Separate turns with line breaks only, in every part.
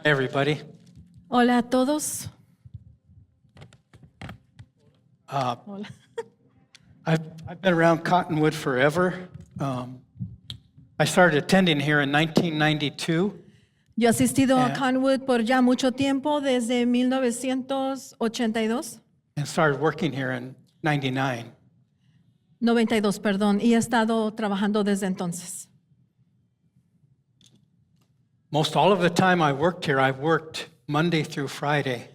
Everybody.
Hola a todos.
Hola. I've been around Cottonwood forever. I started attending here in 1992,
Yo he asistido a Cottonwood por ya mucho tiempo, desde 1982,
and started working here in 99.
92, perdón, y he estado trabajando desde entonces.
Most all of the time I worked here, I've worked Monday through Friday.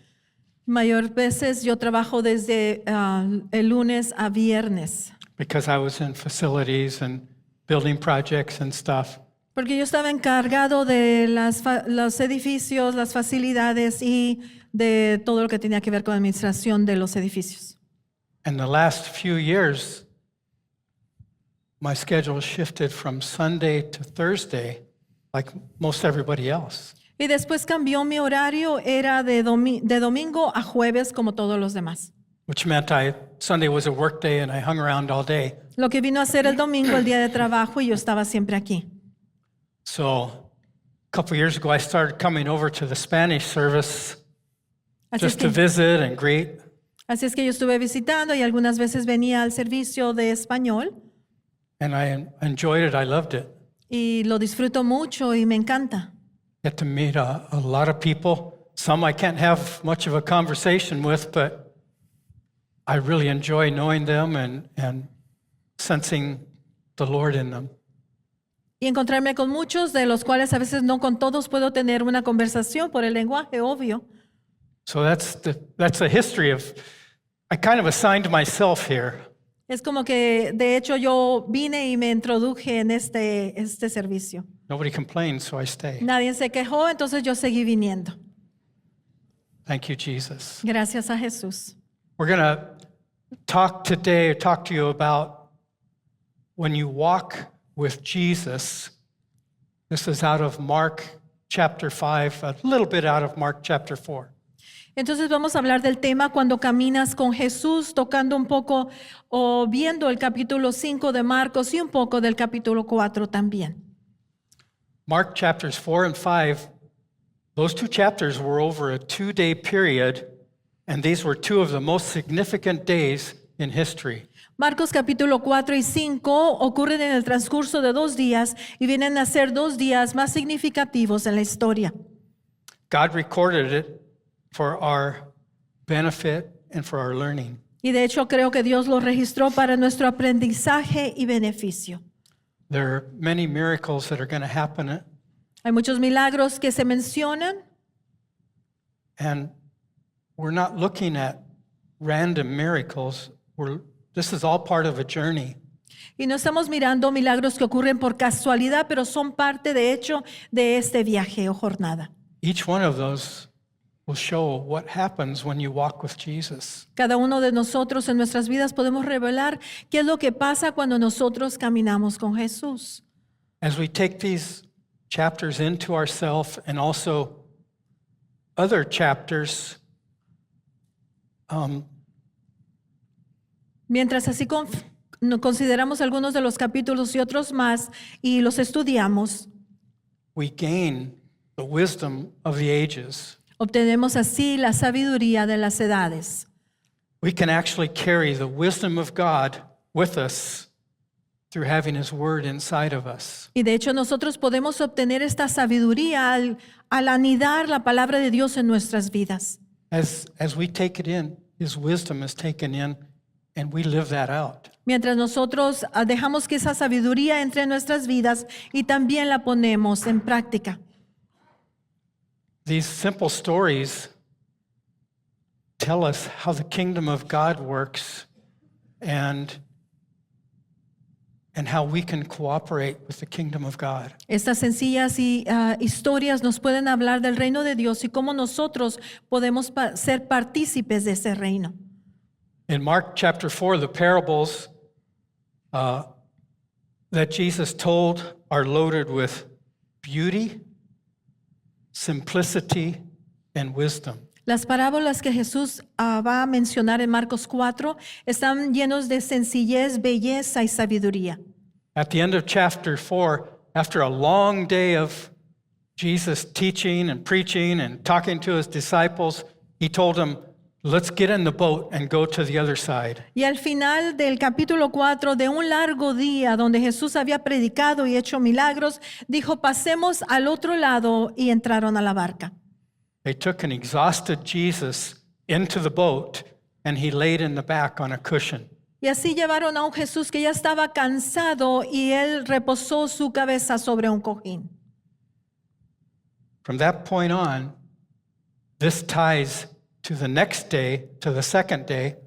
Mayor veces yo trabajo desde el lunes a viernes,
Because I was in facilities and building projects and stuff.
porque yo estaba encargado de los edificios, las facilidades y de todo lo que tenía que ver con la administración de los edificios.
And the last few years, my schedule shifted from Sunday to Thursday, like most everybody else.
Y después cambió mi horario, era de domingo a jueves como todos los demás.
Which meant Sunday was a work day and I hung around all day.
Lo que vino a ser el domingo, el día de trabajo, y yo estaba siempre aquí.
So a couple years ago, I started coming over to the Spanish service
Así es,
just to
que,
visit and greet.
así es que yo estuve visitando y algunas veces venía al servicio de español
And I enjoyed it. I loved it.
y lo disfruto mucho y me encanta.
Get to meet a lot of people. Some I can't have much of a conversation with, but I really enjoy knowing them and sensing the Lord in them.
Y encontrarme con muchos, de los cuales a veces no con todos puedo tener una conversación por el lenguaje, obvio.
So that's the history of, I kind of assigned myself here.
Es como que, de hecho, yo vine y me introduje en este servicio.
Nobody complained, so I stay.
Nadie se quejó, entonces yo seguí viniendo.
Thank you, Jesus.
Gracias a Jesús.
We're going to talk to you about when you walk with Jesus. This is out of Mark chapter 5, a little bit out of Mark chapter 4.
Entonces vamos a hablar del tema cuando caminas con Jesús, tocando un poco o viendo el capítulo 5 de Marcos y un poco del capítulo 4 también.
Mark chapters 4 and 5, those two chapters were over a 2-day period, and these were two of the most significant days in history.
Marcos capítulo 4 y 5 ocurren en el transcurso de 2 días y vienen a ser 2 días más significativos en la historia.
God recorded it for our benefit and for our learning.
Y de hecho creo que Dios lo registró para nuestro aprendizaje y beneficio.
There are many miracles that are going to happen,
Hay muchos milagros que se mencionan
and we're not looking at random miracles. This is all part of a journey.
y no estamos mirando milagros que ocurren por casualidad, pero son parte de hecho de este viaje o jornada.
Each one of those will show what happens when you walk with Jesus.
Cada uno de nosotros en nuestras vidas podemos revelar qué es lo que pasa cuando nosotros caminamos con Jesús.
As we take these chapters into ourselves and also other chapters,
Mientras así consideramos algunos de los capítulos y otros más y los estudiamos,
we gain the wisdom of the ages.
obtenemos así la sabiduría de las edades.
We can actually carry the wisdom of God with us through having His Word inside of us.
Y de hecho nosotros podemos obtener esta sabiduría al anidar la palabra de Dios en nuestras vidas.
As we take it in, His wisdom is taken in, and we live that out.
Mientras nosotros dejamos que esa sabiduría entre en nuestras vidas y también la ponemos en práctica.
These simple stories tell us how the kingdom of God works and how we can cooperate with the kingdom of God.
Estas sencillas historias nos pueden hablar del reino de Dios y cómo nosotros podemos ser partícipes de ese reino.
In Mark chapter 4, the parables that Jesus told are loaded with beauty, simplicity, and wisdom.
Las parábolas que Jesús va a mencionar en Marcos 4 están llenos de sencillez, belleza y sabiduría.
At the end of chapter 4, after a long day of Jesus teaching and preaching and talking to his disciples, he told them, let's get in the boat and go to the other side.
Y al final del capítulo 4, de un largo día donde Jesús había predicado y hecho milagros, dijo, pasemos al otro lado y entraron a la barca.
They took an exhausted Jesus into the boat and he laid in the back on a cushion.
Y así llevaron a un Jesús que ya estaba cansado y él reposó su cabeza sobre un cojín.
From that point on, this ties to the next day, to the second day,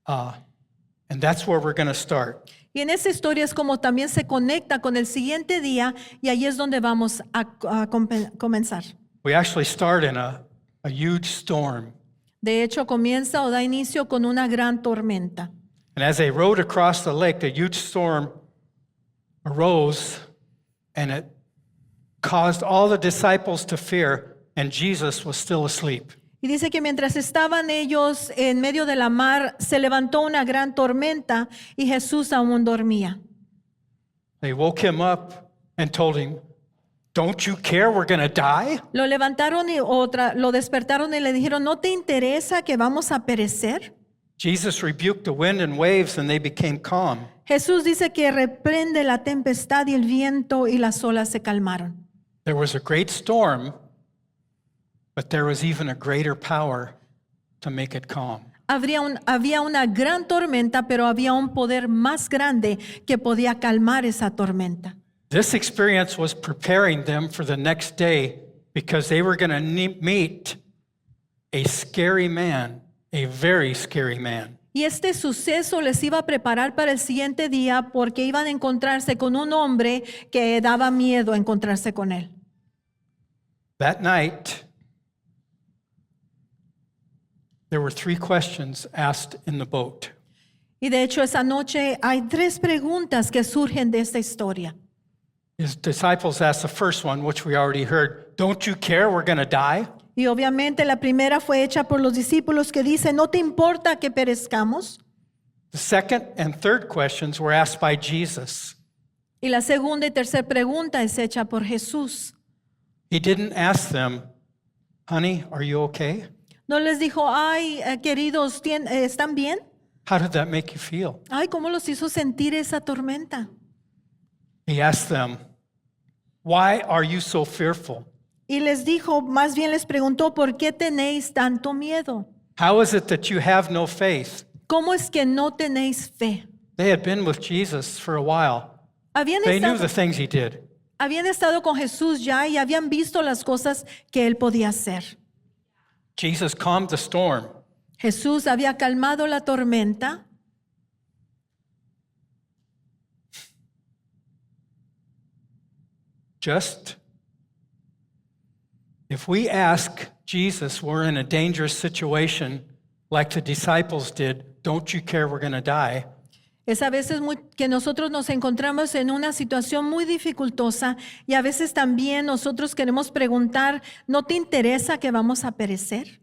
and that's where we're going to start.
Y en esa historia es como también se conecta con el siguiente día y ahí es donde vamos a comenzar.
We actually start in a huge storm.
De hecho, comienza o da inicio con una gran tormenta.
And as they rowed across the lake, the huge storm arose and it caused all the disciples to fear, and Jesus was still asleep.
Y dice que mientras estaban ellos en medio de la mar, se levantó una gran tormenta y Jesús aún dormía.
They woke him up and told him, don't you care we're going to die?
Lo levantaron y lo despertaron y le dijeron, ¿no te interesa que vamos a perecer?
Jesus rebuked the wind and waves and they became calm.
Jesús dice que reprende la tempestad y el viento y las olas se calmaron.
There was a great storm, but there was even a greater power to make it calm.
Había una gran tormenta, pero había un poder más grande que podía calmar esa tormenta.
This experience was preparing them for the next day because they were going to meet a scary man, a very scary man.
Y este suceso les iba a preparar para el siguiente día porque iban a encontrarse con un hombre que daba miedo encontrarse con él.
That night, there were 3 questions asked in the boat.
Y de hecho esa noche hay 3 preguntas que surgen de esta historia.
His disciples asked the first one, which we already heard, don't you care we're going to die?
Y obviamente la primera fue hecha por los discípulos que dicen, ¿no te importa que perezcamos?
The second and third questions were asked by Jesus.
Y la segunda y tercera pregunta es hecha por Jesús.
He didn't ask them, honey, are you okay?
No les dijo, ay, queridos, ¿están bien?
How did that make you feel?
Ay, ¿cómo los hizo sentir esa tormenta?
He asked them, why are you so fearful?
Y les dijo, más bien les preguntó, ¿por qué tenéis tanto miedo?
How is it that you have no faith?
¿Cómo es que no tenéis fe?
They had been with Jesus for a while.
Habían
They knew
estado,
the things he did.
habían estado con Jesús ya y habían visto las cosas que él podía hacer.
Jesus calmed the storm.
Jesús había calmado la tormenta.
Just if we ask Jesus, we're in a dangerous situation like the disciples did, don't you care we're going to die?
Es a veces que nosotros nos encontramos en una situación muy dificultosa y a veces también nosotros queremos preguntar, ¿no te interesa que vamos a perecer?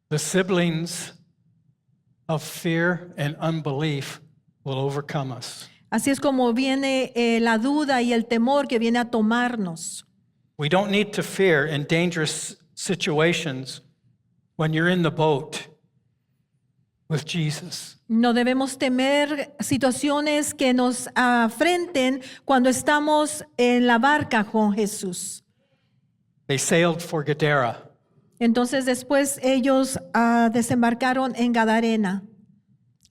The siblings of fear and unbelief will overcome us.
Así es como viene la duda y el temor que viene a tomarnos.
We don't need to fear in dangerous situations when you're in the boat with Jesus.
No debemos temer situaciones que nos afrenten cuando estamos en la barca con Jesús.
They sailed for Gadara.
Entonces después ellos desembarcaron en Gadarena,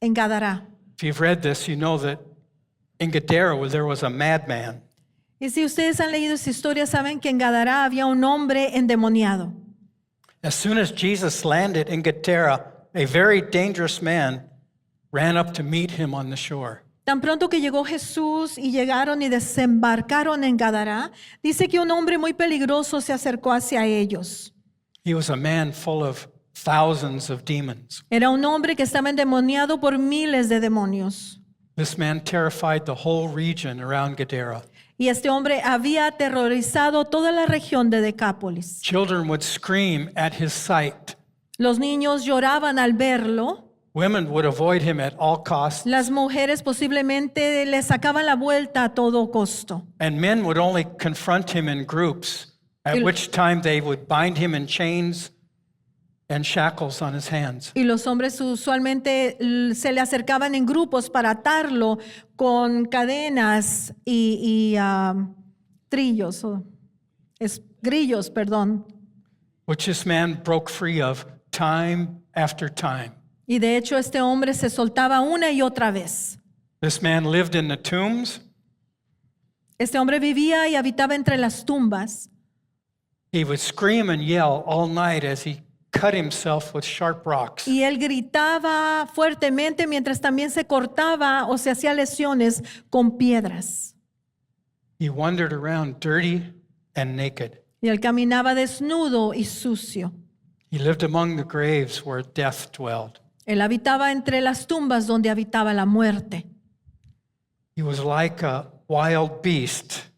en Gadara.
If you've read this, you know that in Gadara there was a madman.
Y si ustedes han leído esa historia, saben que en Gadara había un hombre endemoniado.
As soon as Jesus landed in Gadara, a very dangerous man ran up to meet him on the shore.
Tan pronto que llegó Jesús y llegaron y desembarcaron en Gadara, dice que un hombre muy peligroso se acercó hacia ellos.
He was a man full of thousands of demons.
Era un hombre que estaba endemoniado por miles de demonios.
This man terrified the whole region around Gadara.
Y este hombre había aterrorizado toda la región de Decápolis.
Children would scream at his sight.
Los niños lloraban al verlo.
Women would avoid him at all costs.
Las mujeres posiblemente le sacaban la vuelta a todo costo.
And men would only confront him in groups at which time they would bind him in chains and shackles on his hands.
Y los hombres usualmente se le acercaban en grupos para atarlo con cadenas y trillos, grillos, perdón.
Which this man broke free of time after time.
Y de hecho este hombre se soltaba una y otra vez.
This man lived in the tombs.
Este hombre vivía y habitaba entre las tumbas.
He would scream and yell all night as he cut himself with sharp rocks.
Y él gritaba fuertemente mientras también se cortaba o se hacía lesiones con piedras.
He wandered around dirty and naked.
Y él caminaba desnudo y sucio.
He lived among the graves where death dwelled.
Él habitaba entre las tumbas donde habitaba la muerte.
He was like a wild beast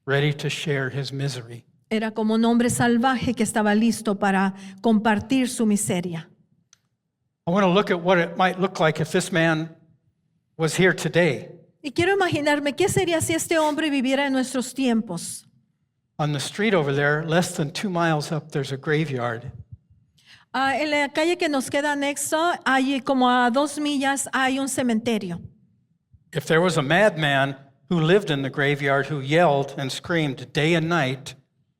ready to share his misery.
Era como un hombre salvaje que estaba listo para compartir su miseria.
I want to look at what it might look like if this man was here today.
Y quiero imaginarme qué sería si este hombre viviera en nuestros tiempos.
On the street over there, less than 2 miles up, there's a graveyard.
En la calle que nos queda anexo, hay como a 2 millas, hay un cementerio.
If there was a madman who lived in the graveyard who yelled and screamed day and night,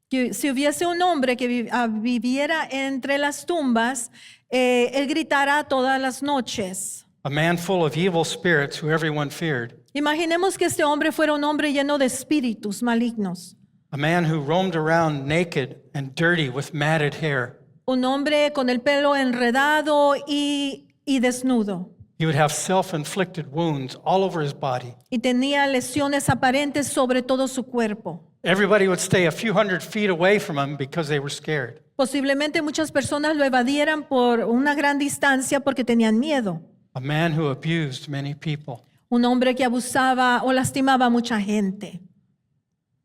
Que si hubiese un hombre que viviera entre las tumbas, él gritará todas las noches.
a man full of evil spirits who everyone feared,
Imaginemos que este hombre fuera un hombre lleno de espíritus malignos.
a man who roamed around naked and dirty with matted hair.
Un hombre con el pelo enredado y desnudo.
He would have self-inflicted wounds all over his body.
Y tenía lesiones aparentes sobre todo su cuerpo.
Everybody would stay a few hundred feet away from him because they were scared.
Posiblemente muchas personas lo evadieran por una gran distancia porque tenían miedo.
A man who abused many people.
Un hombre que abusaba o lastimaba a mucha gente.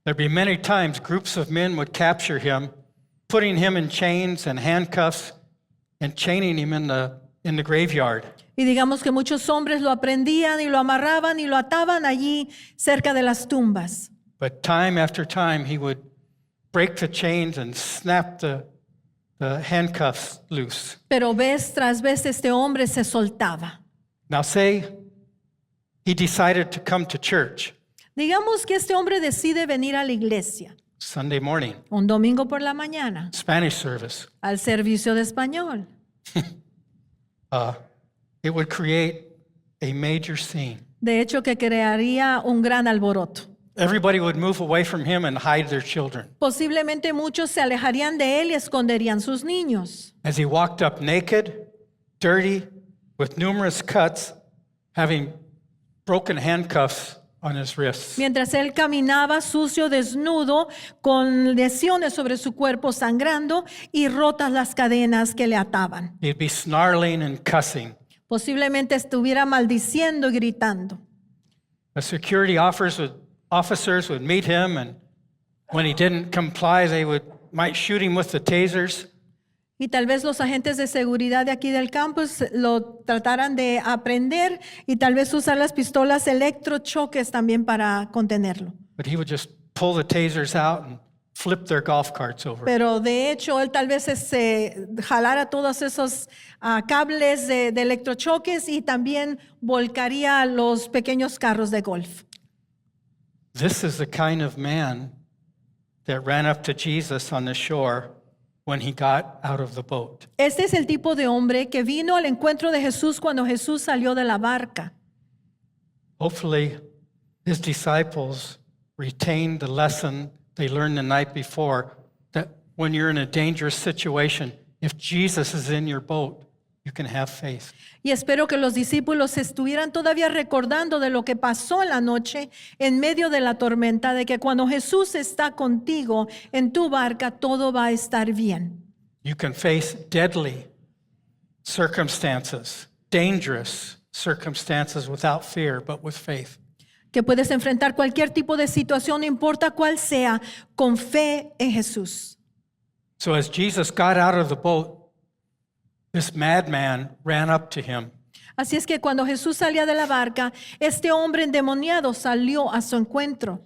There'd be many times groups of men would capture him, putting him in chains and handcuffs and chaining him in the graveyard.
Y digamos que muchos hombres lo aprendían y lo amarraban y lo ataban allí cerca de las tumbas.
But time after time, he would break the chains and snap the handcuffs loose.
Pero vez tras vez este hombre se soltaba.
Now, say he decided to come to church
Digamos que este hombre decide venir a la iglesia
Sunday morning,
un domingo por la mañana
Spanish service.
al servicio de español.
It would create a major scene.
De hecho, que crearía un gran alboroto.
Everybody would move away from him and hide their children.
Posiblemente muchos se alejarían de él y esconderían sus niños.
As he walked up naked, dirty, with numerous cuts, having broken handcuffs on his wrists.
Mientras él caminaba sucio, desnudo, con lesiones sobre su cuerpo sangrando y rotas las cadenas que le ataban.
He'd be snarling and cussing.
Posiblemente estuviera maldiciendo y gritando.
The security officers would meet him, and when he didn't comply, they might shoot him with the tasers.
Y tal vez los agentes de seguridad de aquí del campus lo trataran de aprender y tal vez usar las pistolas electrochoques también para contenerlo.
But he would just pull the tasers out and flip their golf carts over.
Pero de hecho, él tal vez jalara todos esos cables de electrochoques y también volcaría los pequeños carros de golf.
This is the kind of man that ran up to Jesus on the shore when he got out of the boat.
Este es el tipo de hombre que vino al encuentro de Jesús cuando Jesús salió de la barca.
Hopefully, his disciples retained the lesson they learned the night before, that when you're in a dangerous situation, if Jesus is in your boat, you can have faith.
Y espero que los discípulos estuvieran todavía recordando de lo que pasó en la noche en medio de la tormenta, de que cuando Jesús está contigo en tu barca, todo va a estar bien.
You can face deadly circumstances, dangerous circumstances without fear, but with faith.
Que puedes enfrentar cualquier tipo de situación, no importa cuál sea, con fe en Jesús.
So as Jesus got out of the boat, this madman ran up to him.
Así es que cuando Jesús salía de la barca, este hombre endemoniado salió a su encuentro.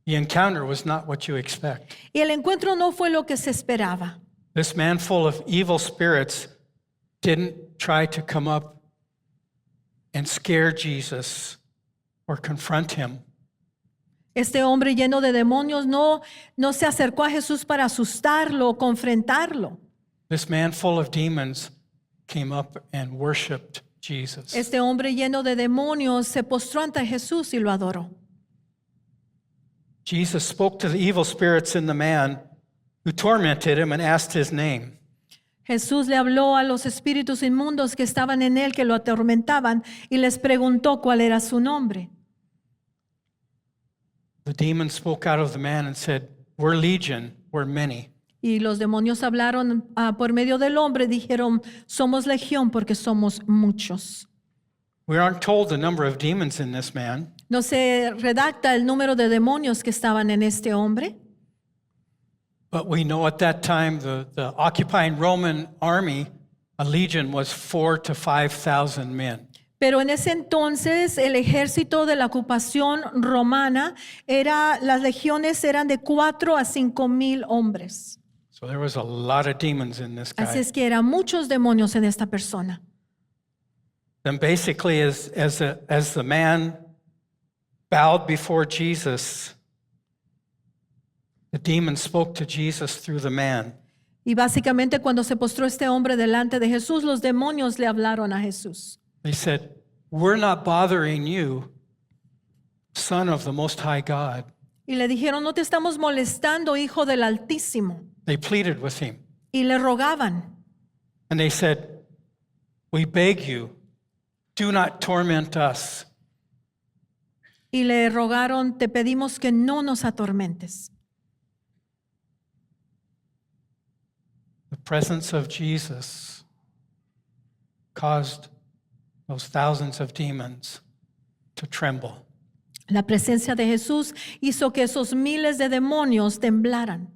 The encounter was not what you expect.
Y el encuentro no fue lo que se esperaba.
This man full of evil spirits didn't try to come up and scare Jesus or confront him.
Este hombre lleno de demonios no se acercó a Jesús para asustarlo o confrontarlo.
This man full of demons came up and worshiped Jesus.
Este hombre lleno de demonios se postró ante Jesús y lo adoró.
Jesus spoke to the evil spirits in the man who tormented him and asked his name.
Jesús le habló a los espíritus inmundos que estaban en él, que lo atormentaban, y les preguntó cuál era su nombre.
The demon spoke out of the man and said, "We're legion, we're many."
Y los demonios hablaron por medio del hombre, dijeron, somos legión porque somos muchos.
We aren't told the number of demons in this man,
No se redacta el número de demonios que estaban en este hombre,
but we know at that time the occupying Roman army, a legion, was 4,000 to 5,000 men.
pero en ese entonces el ejército de la ocupación romana las legiones eran de 4 a 5,000 hombres.
So there was a lot of demons in this
Así
guy.
es que eran muchos demonios en esta persona.
Then basically, as the man bowed before Jesus, the demon spoke to Jesus through the man.
Y básicamente cuando se postró este hombre delante de Jesús, los demonios le hablaron a Jesús.
They said, "We're not bothering you, Son of the Most High God."
Y le dijeron, no te estamos molestando, hijo del Altísimo.
They pleaded with him.
Y le rogaban.
And they said, "We beg you, do not torment us."
Y le rogaron, te pedimos que no nos atormentes.
The presence of Jesus caused those thousands of demons to tremble.
La presencia de Jesús hizo que esos miles de demonios temblaran.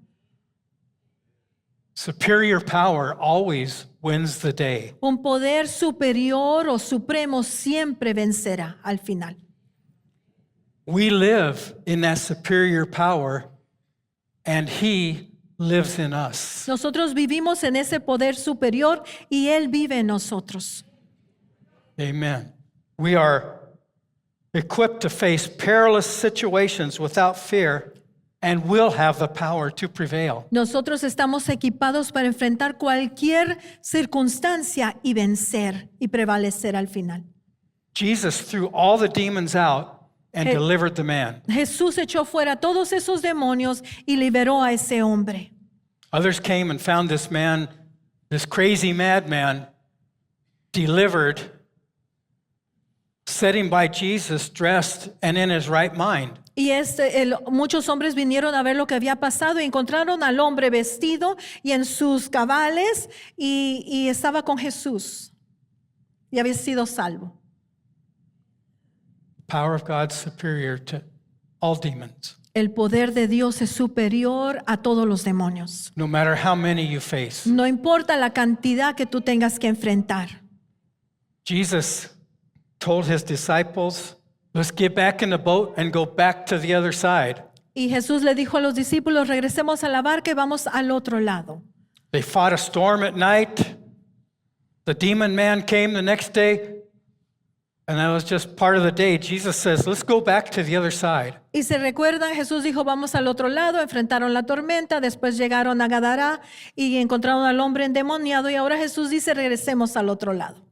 Superior power always wins the day.
Un poder superior o supremo siempre vencerá al final.
We live in that superior power, and He lives in us.
Nosotros vivimos en ese poder superior y Él vive en nosotros.
Amen. We are equipped to face perilous situations without fear, and will have the power to prevail.
Nosotros estamos equipados para enfrentar cualquier circunstancia y vencer y prevalecer al final.
Jesus threw all the demons out and
Hey.
delivered the man.
Jesús echó fuera todos esos demonios y liberó a ese hombre.
Others came and found this man, this crazy madman, delivered, sitting by Jesus, dressed and in his right mind.
Y muchos hombres vinieron a ver lo que había pasado y encontraron al hombre vestido y en sus cabales y estaba con Jesús y había sido salvo.
The power of God is superior to all demons,
El poder de Dios es superior a todos los demonios.
no matter how many you face.
No importa la cantidad que tú tengas que enfrentar.
Jesus told his disciples, "Let's get back in the boat and go back to the other side."
Y Jesús le dijo a los discípulos, regresemos a la barca y vamos al otro lado.
They fought a storm at night. The demon man came the next day, and that was just part of the day. Jesus says, "Let's go back to the other side."
Y se recuerdan, Jesús dijo, vamos al otro lado, enfrentaron la tormenta, después llegaron a Gadara y encontraron al hombre endemoniado y ahora Jesús dice, regresemos al otro lado.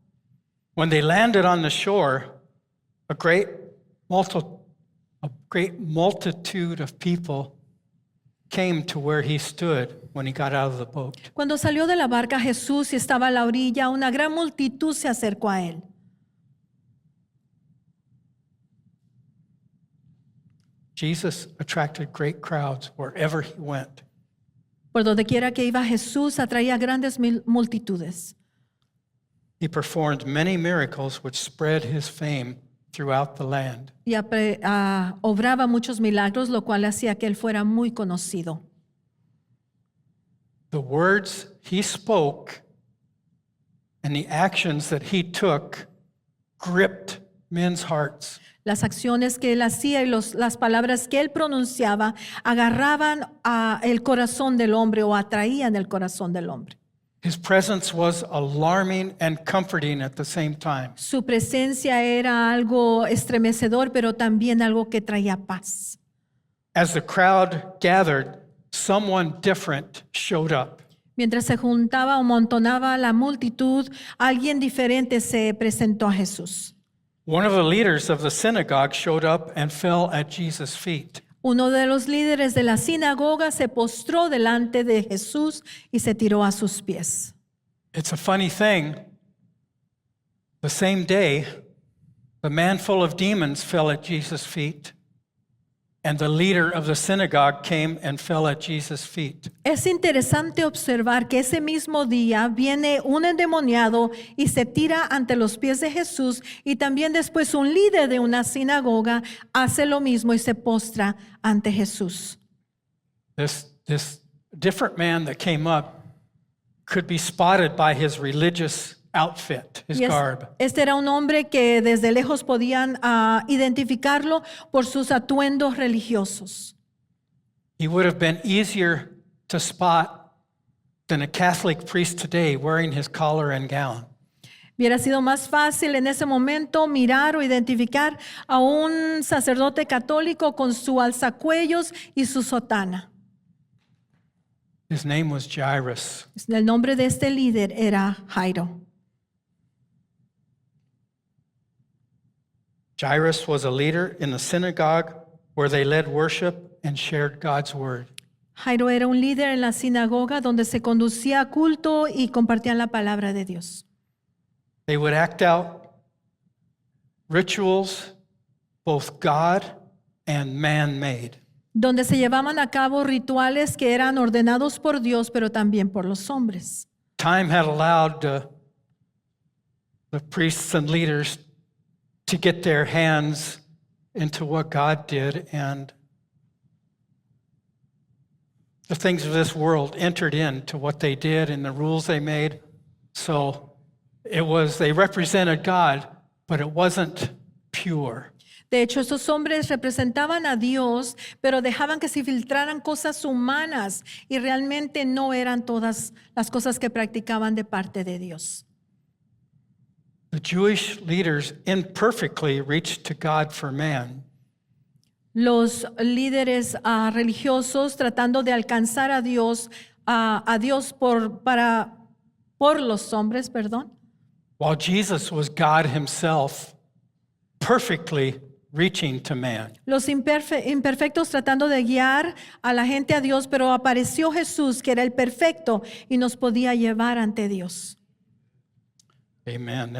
When they landed on the shore, a great multitude of people came to where he stood when he got out of the boat.
Cuando salió de la barca Jesús y estaba a la orilla, una gran multitud se acercó a él.
Jesus attracted great crowds wherever he went.
Por donde quiera que iba Jesús, atraía grandes multitudes.
He performed many miracles which spread his fame throughout the land.
Y obraba muchos milagros, lo cual hacía que él fuera muy conocido.
The words he spoke and the actions that he took gripped men's hearts.
Las acciones que él hacía y las palabras que él pronunciaba agarraban el corazón del hombre o atraían el corazón del hombre.
His presence was alarming and comforting at the same time.
Su presencia era algo estremecedor, pero también algo que traía paz.
As the crowd gathered, someone different showed up.
Mientras se juntaba o amontonaba la multitud, alguien diferente se presentó a Jesús.
One of the leaders of the synagogue showed up and fell at Jesus' feet.
Uno de los líderes de la sinagoga se postró delante de Jesús y se tiró a sus pies.
It's a funny thing. The same day, the man full of demons fell at Jesus' feet, and the leader of the synagogue came and fell at Jesus' feet.
Es interesante observar que ese mismo día viene un endemoniado y se tira ante los pies de Jesús, y también después un líder de una sinagoga hace lo mismo y se postra ante Jesús.
This different man that came up could be spotted by his religious outfit, his garb.
Este era un hombre que desde lejos podían identificarlo por sus atuendos religiosos.
He would have been easier to spot than a Catholic priest today wearing his collar and gown.
Hubiera sido más fácil en ese momento mirar o identificar a un sacerdote católico con su alzacuellos y su sotana.
His name was Jairus.
El nombre de este líder era Jairo.
Jairus was a leader in the synagogue where they led worship and shared God's word.
Jairo era un líder en la sinagoga donde se conducía culto y compartían la palabra de Dios.
They would act out rituals, both God and man-made.
Donde se llevaban a cabo rituales que eran ordenados por Dios, pero también por los hombres.
Time had allowed the priests and leaders to get their hands into what God did, and the things of this world entered into what they did and the rules they made. So they represented God, but it wasn't pure.
De hecho, estos hombres representaban a Dios, pero dejaban que se filtraran cosas humanas y realmente no eran todas las cosas que practicaban de parte de Dios.
The Jewish leaders imperfectly reached to God for man.
Los líderes religiosos tratando de alcanzar a Dios por los hombres, perdón.
While Jesus was God himself, perfectly reaching to man.
Los imperfectos tratando de guiar a la gente a Dios, pero apareció Jesús, que era el perfecto y nos podía llevar ante Dios.
Amen.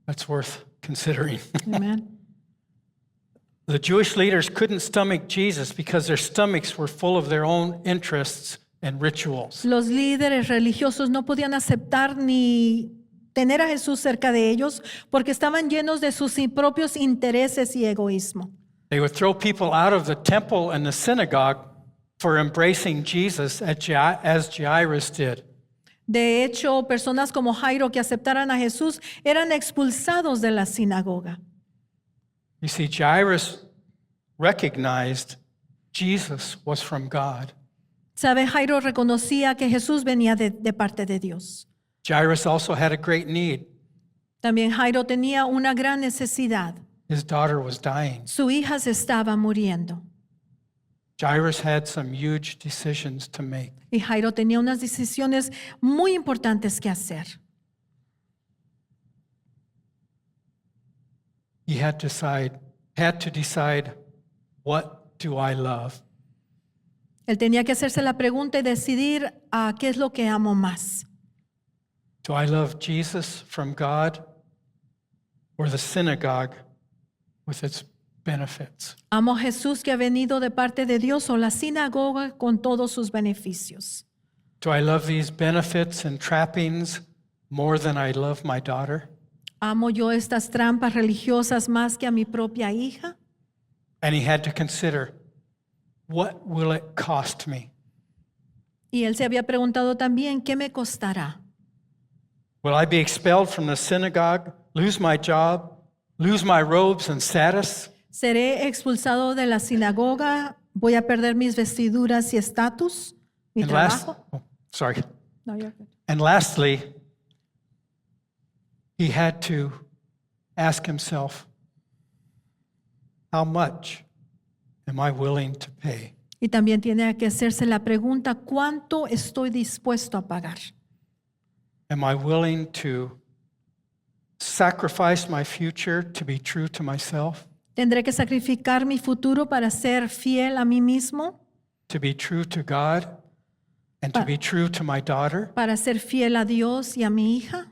That's worth considering.
Amén.
The Jewish leaders couldn't stomach Jesus because their stomachs were full of their own interests and rituals.
Los líderes religiosos no podían aceptar ni tener a Jesús cerca de ellos porque estaban llenos de sus propios intereses y egoísmo.
They would throw people out of the temple and the synagogue for embracing Jesus as Jairus did.
De hecho, personas como Jairo que aceptaran a Jesús eran expulsados de la sinagoga.
You see, Jairus recognized Jesus was from God.
¿Sabe? Jairo reconocía que Jesús venía de parte de Dios.
Jairus also had a great need.
También Jairo tenía una gran necesidad.
His daughter was dying.
Su hija se estaba muriendo.
Jairus had some huge decisions to make.
Y Jairo tenía unas decisiones muy importantes que hacer.
He had to decide, what do I love?
Él tenía que hacerse la pregunta y decidir qué es lo que amo más.
Do I love Jesus from God or the synagogue with its benefits?
¿Amo a Jesús que ha venido de parte de Dios o la sinagoga con todos sus beneficios?
Do I love these benefits and trappings more than I love my daughter?
¿Amo yo estas trampas religiosas más que a mi propia hija?
And he had to consider, what will it cost me?
Y él se había preguntado también, ¿qué me costará?
Will I be expelled from the synagogue, lose my job, lose my robes and status?
Seré expulsado de la sinagoga, voy a perder mis vestiduras y estatus, mi
And
trabajo.
sorry.
No, you're good.
And lastly, he had to ask himself, how much am I willing to pay?
Y también tiene que hacerse la pregunta, ¿cuánto estoy dispuesto a pagar?
Am I willing to sacrifice my future to be true to myself,
¿Tendré que sacrificar mi futuro para ser fiel a mí mismo?
to be true to God, and to be true to my daughter?
¿Para ser fiel a Dios y a mi hija?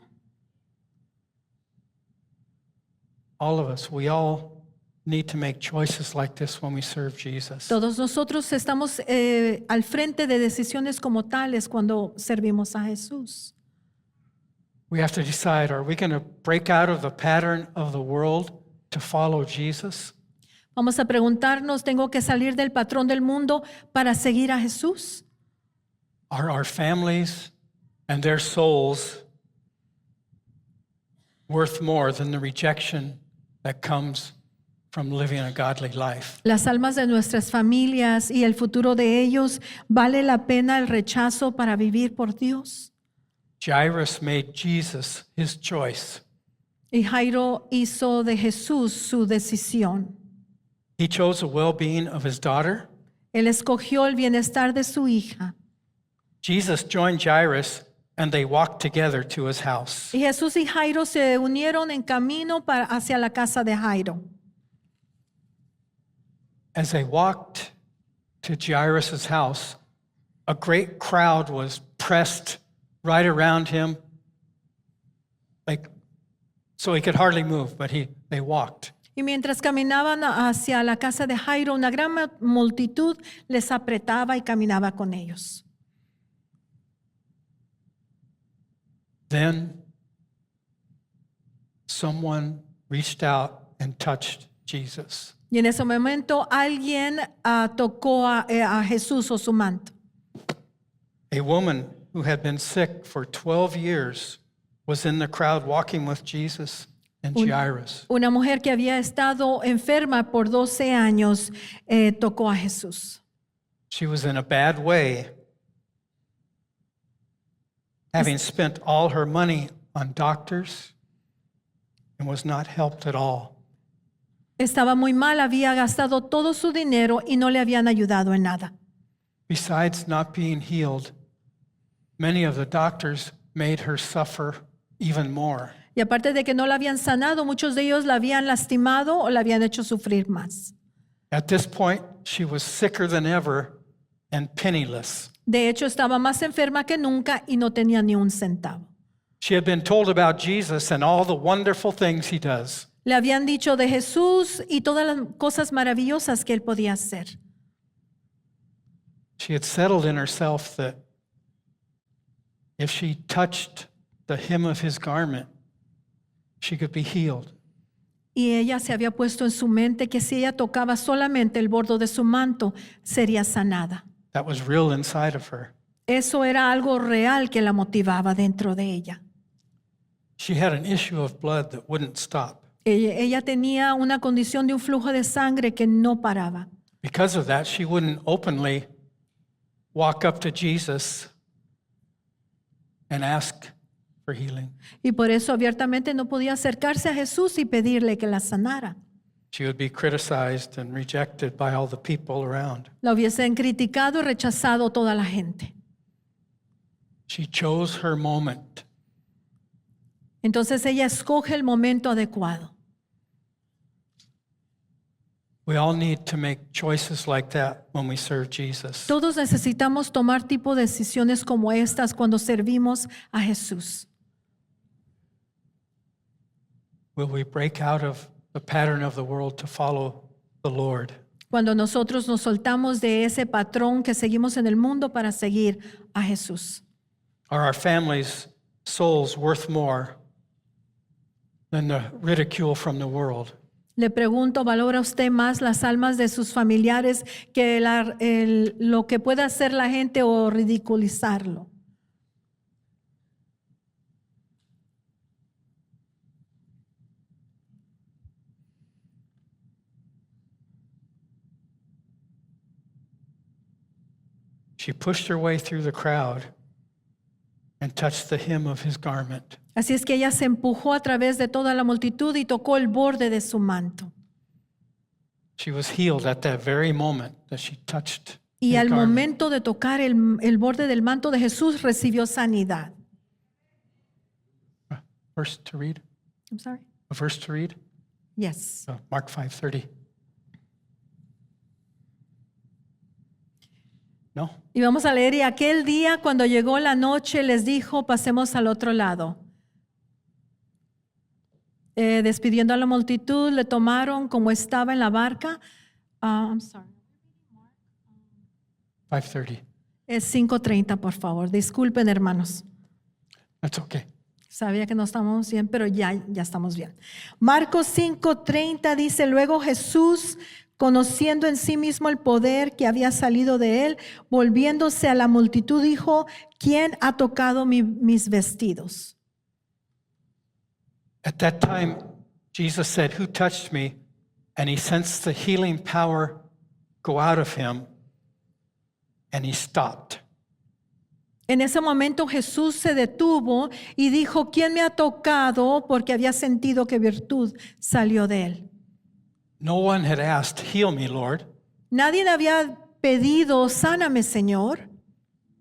All of us, we all need to make choices like this when we serve Jesus.
Todos nosotros estamos al frente de decisiones como tales cuando servimos a Jesús.
We have to decide, are we going to break out of the pattern of the world to follow Jesus?
Vamos a preguntarnos, ¿tengo que salir del patrón del mundo para seguir a Jesús?
Are our families and their souls worth more than the rejection that comes from living a godly life?
Las almas de nuestras familias y el futuro de ellos, ¿vale la pena el rechazo para vivir por Dios?
Jairus made Jesus his choice.
Y Jairo hizo de Jesús su decisión.
He chose the well-being of his daughter.
Él escogió el bienestar de su hija.
Jesus joined Jairus and they walked together to his house.
Y Jesús y Jairo se unieron en camino hacia la casa de Jairo.
As they walked to Jairus' house, a great crowd was pressed right around him, so he could hardly move, but they walked.
Y mientras caminaban hacia la casa de Jairo, una gran multitud les apretaba y caminaba con ellos.
Then someone reached out and touched Jesus.
Y en ese momento alguien tocó a Jesús o su manto.
A woman who had been sick for 12 years was in the crowd walking with Jesus and Jairus.
Una mujer que había estado enferma por 12 años tocó a Jesús.
She was in a bad way, having spent all her money on doctors and was not helped at all.
Estaba muy mal, había gastado todo su dinero y no le habían ayudado en nada.
Besides not being healed, many of the doctors made her suffer even more.
Y aparte de que no la habían sanado, muchos de ellos la habían lastimado o la habían hecho sufrir más.
At this point, she was sicker than ever and penniless.
De hecho, estaba más enferma que nunca y no tenía ni un centavo.
She had been told about Jesus and all the wonderful things he does.
Le habían dicho de Jesús y todas las cosas maravillosas que él podía hacer.
She had settled in herself that if she touched the hem of his garment, she could be healed.
Y ella se había puesto en su mente que si ella tocaba solamente el borde de su manto, sería sanada.
That was real inside of her.
Eso era algo real que la motivaba dentro de ella.
She had an issue of blood that wouldn't stop.
Ella tenía una condición de un flujo de sangre que no paraba.
Because of that, she wouldn't openly walk up to Jesus and ask for healing.
Y por eso abiertamente no podía acercarse a Jesús y pedirle que la sanara.
She would be criticized and rejected by all the people around.
La hubiesen criticado y rechazado toda la gente.
She chose her moment.
Entonces ella escoge el momento adecuado.
We all need to make choices like that when we serve Jesus.
Todos necesitamos tomar tipo de decisiones como estas cuando servimos a Jesús.
Will we break out of the pattern of the world to follow the Lord?
Cuando nosotros nos soltamos de ese patrón que seguimos en el mundo para seguir a Jesús.
Are our families' souls worth more than the ridicule from the world?
Le pregunto, ¿valora usted más las almas de sus familiares que lo que pueda hacer la gente o ridiculizarlo? .
She pushed her way through the crowd and touched the hem of his garment.
Así es que ella se empujó a través de toda la multitud y tocó el borde de su manto.
She was healed at that very moment that she touched
Y
his
al
garment.
momento de tocar el borde del manto de Jesús, recibió sanidad.
Verse to read?
I'm sorry.
A verse to read?
Yes.
Mark 5:30. No?
Y vamos a leer, y aquel día cuando llegó la noche les dijo, pasemos al otro lado. Despidiendo a la multitud, le tomaron como estaba en la barca. I'm sorry.
5:30.
Es 5:30, por favor. Disculpen, hermanos.
That's okay.
Sabía que no estábamos bien, pero ya estamos bien. Marcos 5:30 dice, luego Jesús, conociendo en sí mismo el poder que había salido de él, volviéndose a la multitud, dijo, ¿quién ha tocado mis vestidos?
At that time, Jesus said, "Who touched me?" And he sensed the healing power go out of him, and he stopped.
En ese momento Jesús se detuvo y dijo, ¿quién me ha tocado? Porque había sentido que virtud salió de él.
No one had asked, "Heal me, Lord,"
Nadie le había pedido, sáname, Señor.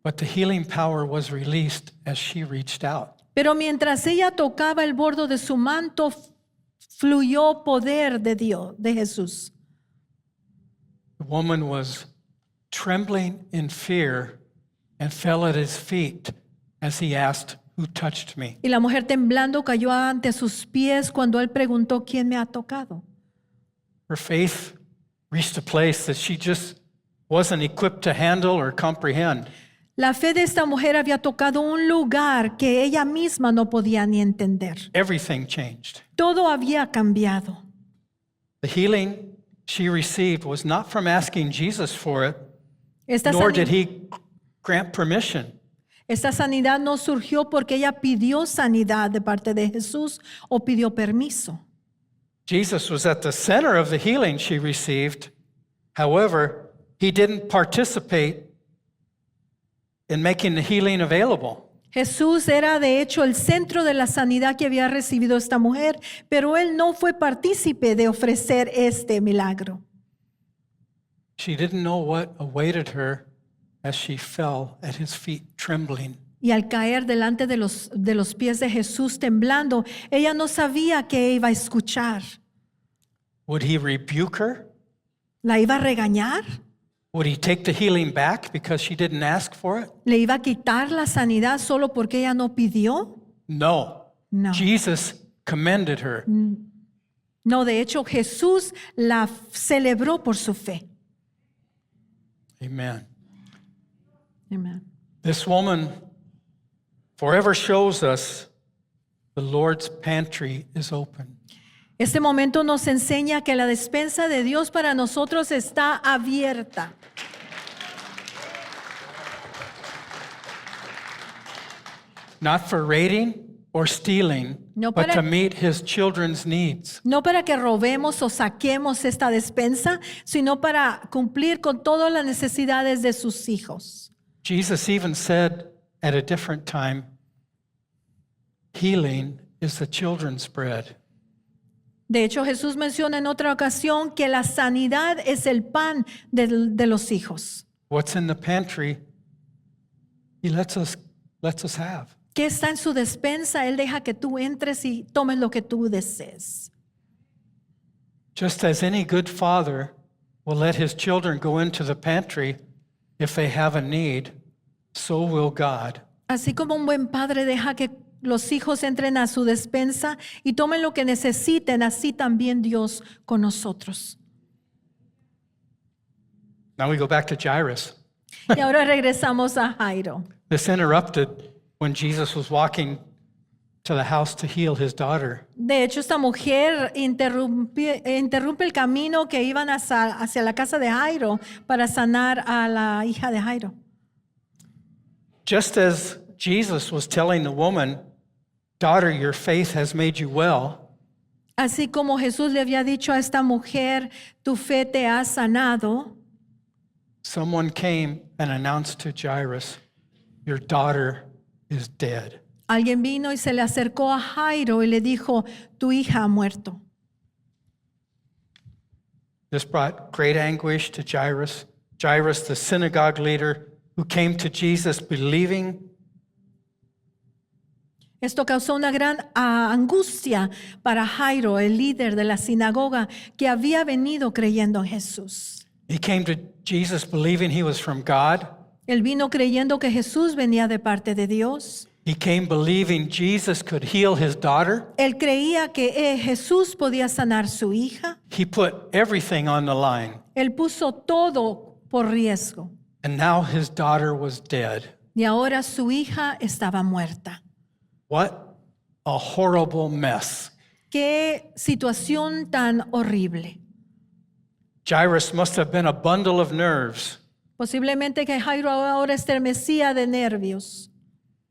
but the healing power was released as she reached out.
Pero mientras ella tocaba el borde de su manto, fluyó poder de Dios, de Jesús.
The woman was trembling in fear and fell at his feet as he asked, "Who touched me?"
Y la mujer temblando cayó ante sus pies cuando él preguntó, ¿quién me ha tocado?
Her faith reached a place that she just wasn't equipped to handle or comprehend.
La fe de esta mujer había tocado un lugar que ella misma no podía ni entender.
Everything changed.
Todo había cambiado.
The healing she received was not from asking Jesus for it,
Esta,
nor did
sani-
he grant permission.
esta sanidad no surgió porque ella pidió sanidad de parte de Jesús o pidió permiso.
Jesus was at the center of the healing she received. However, he didn't participate in making the healing available.
Jesús era de hecho el centro de la sanidad que había recibido esta mujer, pero él no fue partícipe de ofrecer este milagro.
She didn't know what awaited her as she fell at his feet trembling.
Y al caer delante de los pies de Jesús temblando, ella no sabía qué iba a escuchar.
Would he rebuke her?
¿La iba a regañar?
Would he take the healing back because she didn't ask for it?
¿Le iba a quitar la sanidad solo porque ella no pidió?
No.
No.
Jesus commended her.
No, de hecho Jesús la celebró por su fe.
Amen.
Amén.
This woman forever shows us the Lord's pantry is open.
Este momento nos enseña que la despensa de Dios para nosotros está abierta.
Not for raiding or stealing,
No
but
para-
to meet his children's needs.
No para que robemos o saquemos esta despensa, sino para cumplir con todas las necesidades de sus hijos.
Jesus even said at a different time, healing is the children's bread.
De hecho, Jesús menciona en otra ocasión que la sanidad es el pan de los hijos.
What's in the pantry, he lets us have.
¿Qué está en su despensa? Él deja que tú entres y tomes lo que tú desees.
Just as any good father will let his children go into the pantry if they have a need, so will God.
Así como un buen padre deja que los hijos entren a su despensa y tomen lo que necesiten, así también Dios con nosotros.
Now we go back to Jairus.
Y ahora regresamos a Jairo.
This interrupted when Jesus was walking to the house to heal his daughter.
De hecho, esta mujer interrumpe el camino que iban hacia la casa de Jairo para sanar a la hija de Jairo.
Just as Jesus was telling the woman, "Daughter, your faith has made you well,"
Así como Jesús le había dicho a esta mujer, tu fe te ha sanado,
someone came and announced to Jairus, your daughter is dead.
Alguien vino y se le acercó a Jairo y le dijo, tu hija ha muerto.
This brought great anguish to Jairus. Jairus, the synagogue leader who came to Jesus believing.
Esto causó una gran angustia para Jairo, el líder de la sinagoga, que había venido creyendo en Jesús.
He came to Jesus believing he was from God.
Él vino creyendo que Jesús venía de parte de Dios.
He came believing Jesus could heal his daughter.
Él creía que Jesús podía sanar su hija.
He put everything on the line.
Él puso todo por riesgo.
And now his daughter was dead.
Y ahora su hija estaba muerta.
What a horrible mess.
Qué situación tan horrible.
Jairus must have been a bundle of nerves.
Posiblemente que Jairo ahora estremecía de nervios.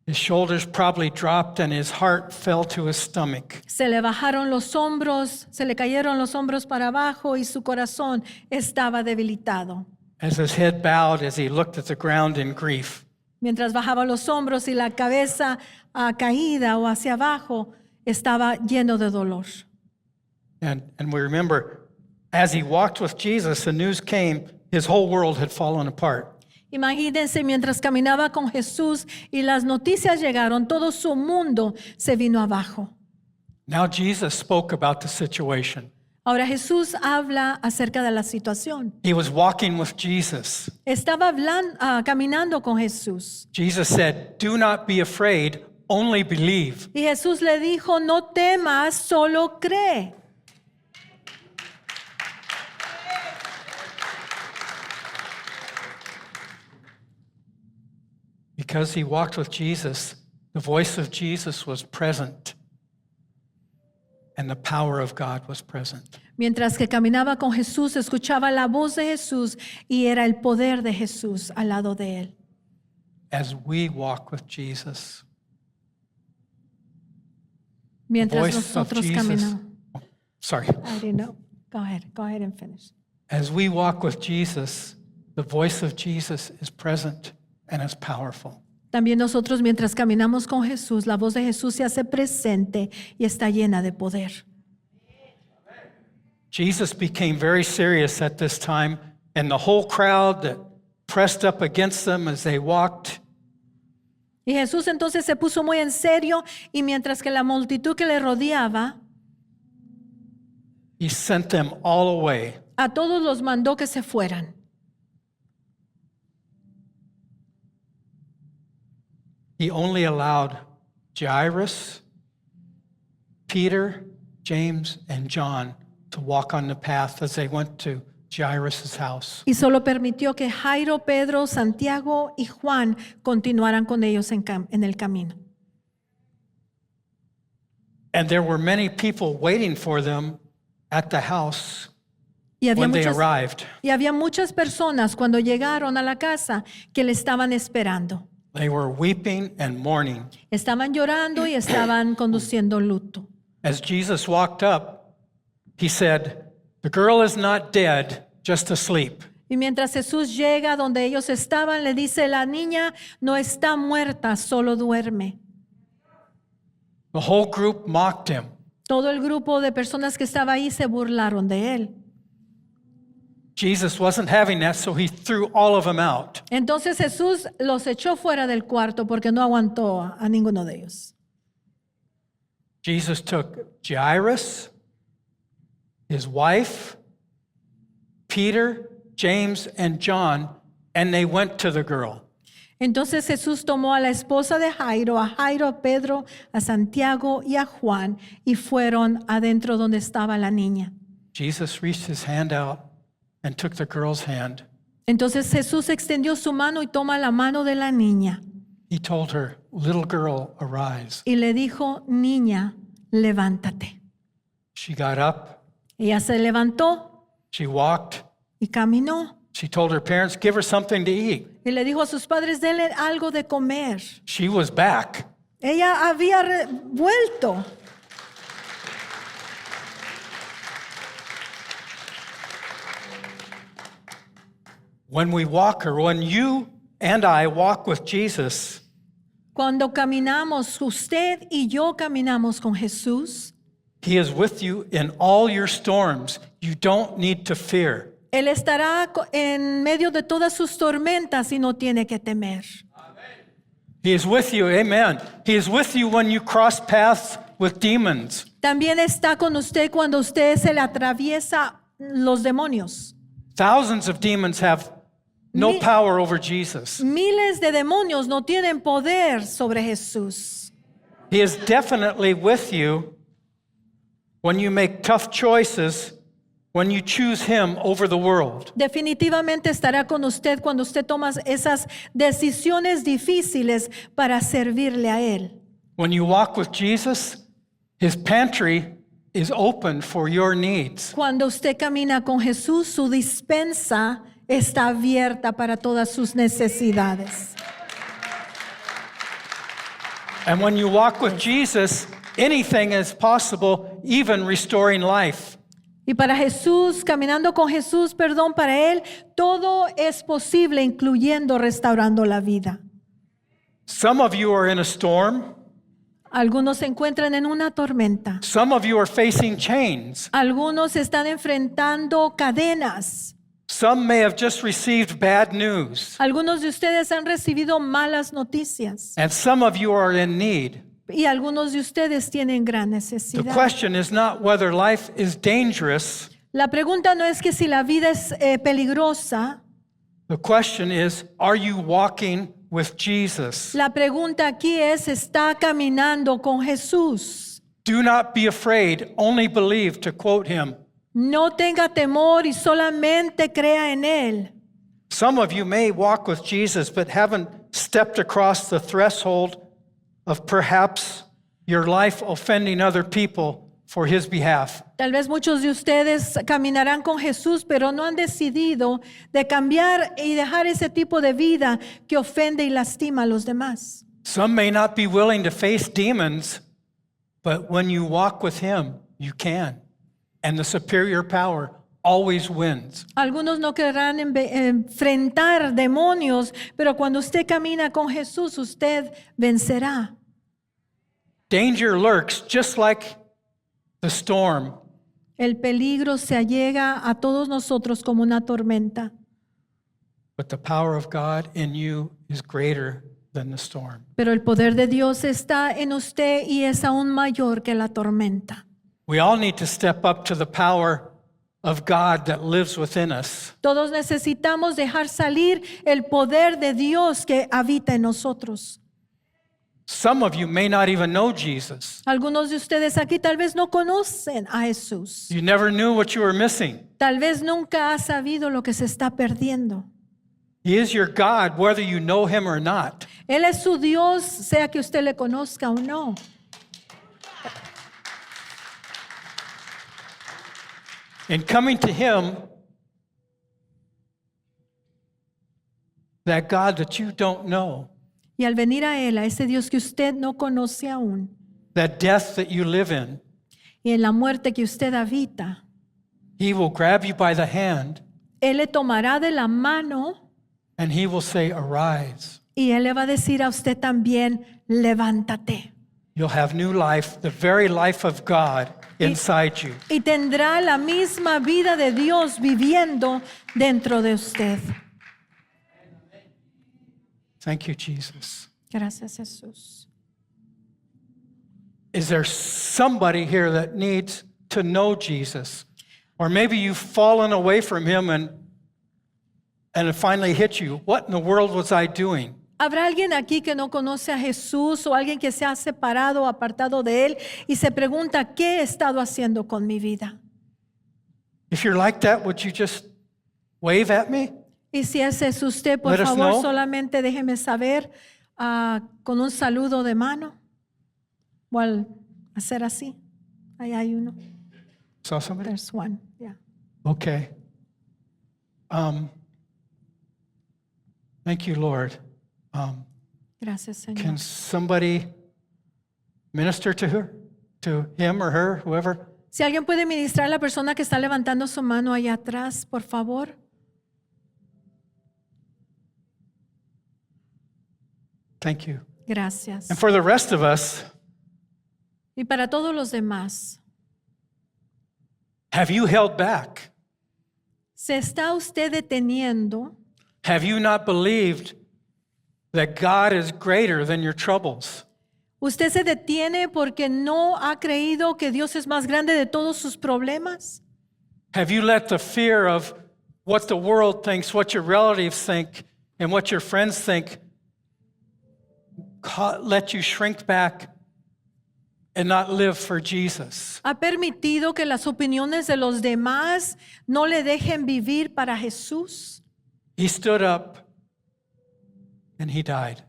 His shoulders probably dropped and his heart fell to his stomach.
Se le bajaron los hombros, se le cayeron los hombros para abajo y su corazón estaba debilitado.
As his head bowed as he looked at the ground in grief.
Mientras bajaba los hombros y la cabeza caída o hacia abajo, estaba lleno de dolor.
And we remember, as he walked with Jesus, the news came, his whole world had fallen apart.
Imagínense, mientras caminaba con Jesús y las noticias llegaron, todo su mundo se vino abajo.
Now Jesus spoke about the situation.
Ahora Jesús habla acerca de la situación.
He was walking with Jesus.
Estaba caminando con Jesús.
Jesus said, "Do not be afraid, only believe."
Y Jesús le dijo, no temas, solo cree.
Because he walked with Jesus, the voice of Jesus was present and the power of God was present.
Mientras que caminaba con Jesús, escuchaba la voz de Jesús y era el poder de Jesús al lado de él.
As we walk with Jesus, the
Mientras
voice of
nosotros
Jesus.
caminamos.
Sorry.
I didn't know. Go ahead and finish.
As we walk with Jesus, the voice of Jesus is present and is powerful.
También nosotros mientras caminamos con Jesús, la voz de Jesús se hace presente y está llena de poder.
Jesus became very serious at this time, and the whole crowd that pressed up against them as they walked,
Y Jesús entonces se puso muy en serio y mientras que la multitud que le rodeaba,
he sent them all away.
a todos los mandó que se fueran.
He only allowed Jairus, Peter, James, and John to walk on the path as they went to Jairus' house.
Y solo permitió que Jairo, Pedro, Santiago y Juan continuaran con ellos en el camino.
And there were many people waiting for them at the house
Y había,
when they arrived.
había muchas personas cuando llegaron a la casa que le estaban esperando.
They were weeping and mourning.
Estaban llorando y estaban conduciendo luto.
As Jesus walked up, he said, "The girl is not dead, just asleep."
Y mientras Jesús llega donde ellos estaban, le dice, la niña no está muerta, solo duerme.
The whole group mocked him.
Todo el grupo de personas que estaba ahí se burlaron de él.
Jesus wasn't having that, so he threw all of them out.
Entonces Jesús los echó fuera del cuarto porque no aguantó a ninguno de ellos.
Jesus took Jairus, his wife, Peter, James, and John, and they went to the girl.
Entonces Jesús tomó a la esposa de Jairo, a Pedro, a Santiago y a Juan y fueron adentro donde estaba la niña.
Jesus reached his hand out and took the girl's hand.
Entonces Jesús extendió su mano y toma la mano de la niña
He told her, "Little girl, arise."
y le dijo, niña, levántate.
She got up,
Ella se levantó
she walked,
y caminó
she told her parents, "Give her something to eat."
y le dijo a sus padres, denle algo de comer.
She was back.
Ella había vuelto.
When we walk, or when you and I walk with Jesus,
Cuando caminamos, usted y yo caminamos con Jesús,
He is with you in all your storms. You don't need to fear.
Él estará en medio de todas sus tormentas y no tiene que temer.
He is with you, amen. He is with you when you cross paths with demons.
También está con usted cuando usted se le atraviesa los demonios.
Thousands of demons have no
Mi-
power over Jesus.
Miles de demonios no tienen poder sobre Jesús.
He is definitely with you when you make tough choices, when you choose Him over the world.
Definitivamente estará con usted cuando usted toma esas decisiones difíciles para servirle a Él.
When you walk with Jesus, His pantry is open for your needs.
Cuando usted camina con Jesús, su dispensa está abierta para todas sus necesidades.
And when you walk with Jesus, anything is possible, even restoring life.
Y para Jesús, caminando con Jesús, perdón, para Él, todo es posible, incluyendo restaurando la vida.
Some of you are in a storm.
Algunos se encuentran en una tormenta.
Some of you are facing chains.
Algunos están enfrentando cadenas.
Some may have just received bad news.
Algunos de ustedes han recibido malas noticias.
And some of you are in need.
Y algunos de ustedes tienen gran
The
necesidad.
question is not whether life is dangerous.
La pregunta no es que si la vida es peligrosa.
The question is, are you walking with Jesus?
La pregunta aquí es, ¿está caminando con Jesús?
Do not be afraid, only believe, to quote him.
No tenga temor y solamente crea en Él.
Some of you may walk with Jesus, but haven't stepped across the threshold of perhaps your life offending other people for his behalf.
Tal vez muchos de ustedes caminarán con Jesús, pero no han decidido de cambiar y dejar ese tipo de vida que ofende y lastima a los demás.
Some may not be willing to face demons, but when you walk with him, you can. And the superior power always wins.
Algunos no querrán enfrentar demonios, pero cuando usted camina con Jesús, usted vencerá.
Danger lurks just like the storm,
El peligro se allega a todos nosotros como una tormenta,
but the power of God in you is greater than the storm.
pero el poder de Dios está en usted y es aún mayor que la tormenta.
We all need to step up to the power of God that lives within us.
Todos necesitamos dejar salir el poder de Dios que habita en nosotros.
Some of you may not even know Jesus.
Algunos de ustedes aquí tal vez no conocen a Jesús.
You never knew what you were missing.
Tal vez nunca has sabido lo que se está perdiendo.
He is your God, whether you know him or not.
Él es su Dios, sea que usted le conozca o no.
In coming to him, that God that you don't know,
Y al venir a Él, a ese Dios que usted no conoce aún,
that death that you live in,
y en la muerte que usted habita,
he will grab you by the hand
Él le tomará de la mano
and he will say, arise.
y Él le va a decir a usted también, levántate.
You'll have new life, the very life of God inside you.
Y tendrá la misma vida de Dios viviendo dentro de usted.
Thank you, Jesus.
Gracias, Jesús.
Is there somebody here that needs to know Jesus? Or maybe you've fallen away from him and it finally hit you. What in the world was I doing?
¿Habrá alguien aquí que no conoce a Jesús o alguien que se ha separado o apartado de Él y se pregunta, ¿qué he estado haciendo con mi vida?
If you're like that, would you just wave at me?
Y si ese es usted, por
Let us
favor,
know.
solamente déjeme saber con un saludo de mano. O al hacer así. Ahí hay uno.
Saw somebody?
There's one. Yeah.
Okay. Thank you, Lord.
Gracias, Señor.
Can somebody minister to her, to him or her, whoever?
Si alguien puede ministrar a la persona que está levantando su mano allá atrás, por favor.
Thank you.
Gracias.
And for the rest of us,
Y para todos los demás,
have you held back?
¿se está usted deteniendo?
Have you not believed that God is greater than your troubles?
¿Usted se detiene porque no ha creído que Dios es más grande de todos sus problemas?
Have you let the fear of what the world thinks, what your relatives think, and what your friends think let you shrink back and not live for Jesus?
¿Ha permitido que las opiniones de los demás no le dejen vivir para Jesús?
He stood up and he died.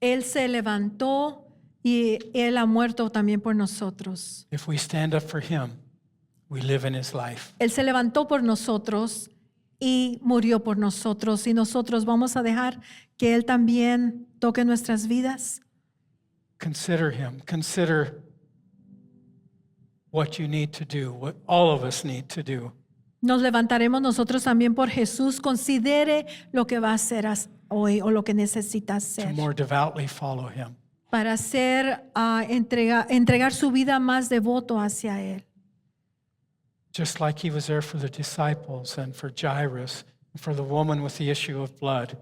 Él se levantó y Él ha muerto también por nosotros.
If we stand up for him, we live in his life.
Él se levantó por nosotros y murió por nosotros. Y nosotros vamos a dejar que Él también toque nuestras vidas.
Consider him. Consider what you need to do, what all of us need to do.
Nos levantaremos nosotros también por Jesús. Considere lo que va a hacer hoy o lo que necesita
To
hacer
more devoutly follow him.
para entregar su vida más devoto hacia Él.
Just like he was there for the disciples and for Jairus, and for the woman with the issue of blood,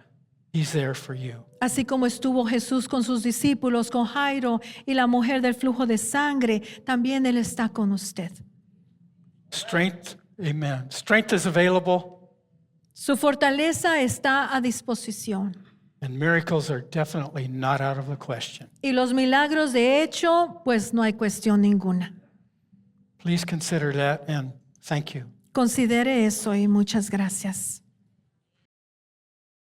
he's there for you.
Así como estuvo Jesús con sus discípulos, con Jairo y la mujer del flujo de sangre, también Él está con usted.
Strength, amen. Strength is available,
Su fortaleza está a disposición.
and miracles are definitely not out of the question.
Y los milagros, de hecho, pues no hay cuestión ninguna.
Please consider that and thank you.
Considere eso y muchas gracias.